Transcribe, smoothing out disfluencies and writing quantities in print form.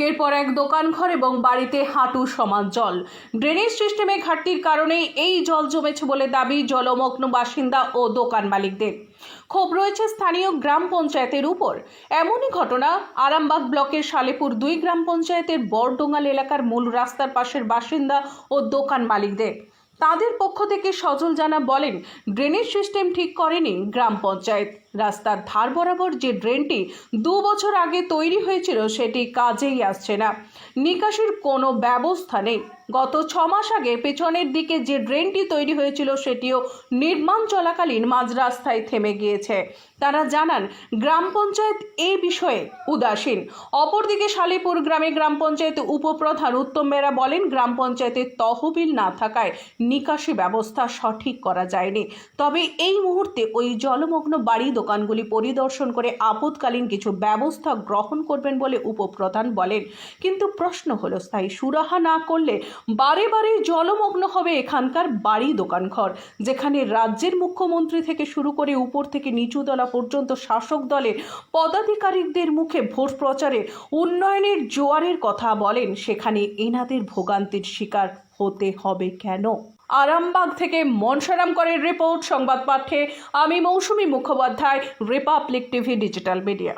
একের পর এক দোকানঘর এবং বাড়িতে হাঁটু সমান জল। ড্রেনেজ সিস্টেমে ঘাটতির কারণেই এই জল জমেছে বলে দাবি জলমগ্ন বাসিন্দা ও দোকান মালিকদের। ক্ষোভ রয়েছে স্থানীয় গ্রাম পঞ্চায়েতের উপর। এমনই ঘটনা আরামবাগ ব্লকের সালেপুর 2 গ্রাম পঞ্চায়েতের বড়ডোঙ্গাল এলাকার মূল রাস্তার পাশের বাসিন্দা ও দোকান মালিকদের। তাদের পক্ষ থেকে সজল জানা বলেন, ড্রেনেজ সিস্টেম ঠিক করেনি গ্রাম পঞ্চায়েত। রাস্তার ধার বরাবর যে ড্রেনটি 2 বছর আগে তৈরি হয়েছিল সেটি কাজেই আসছে না। নিকাশির কোনো ব্যবস্থা নেই। গত 6 মাস আগে পেছনের দিকে যে ড্রেনটি তৈরি হয়েছিল সেটিও নির্মাণ চলাকালীন মাঝ রাস্তায় থেমে গিয়েছে। তারা জানান গ্রাম পঞ্চায়েত এই বিষয়ে উদাসীন। অপরদিকে সালেপুর গ্রামে গ্রাম পঞ্চায়েত উপপ্রধান উত্তম বেরা বলেন, গ্রাম পঞ্চায়েতের তহবিল না থাকায় নিকাশি ব্যবস্থা সঠিক করা যায়নি। তবে এই মুহূর্তে ওই জলমগ্ন বাড়ি দোকানগুলি পরিদর্শন করে আপৎকালীন কিছু ব্যবস্থা গ্রহণ করবেন বলে উপপ্রধান বলেন। কিন্তু প্রশ্ন হলো, স্থায়ী সুরাহা না করলে বারে বারে জলমগ্ন হবে এখানকার বাড়ি দোকানঘর, যেখানে রাজ্যের মুখ্যমন্ত্রী থেকে শুরু করে উপর থেকে নিচুতলা পর্যন্ত শাসক দলের পদাধিকারীদের মুখে ভোট প্রচারে উন্নয়নের জোয়ারের কথা বলেন। সেখানে এনাদের ভোগান্তির শিকার হতে হবে কেন? আরামবাগ থেকে মনসারাম করের রিপোর্ট। সংবাদ পাঠে আমি Mousumi Mukhopadhyay, Republic TV digital media.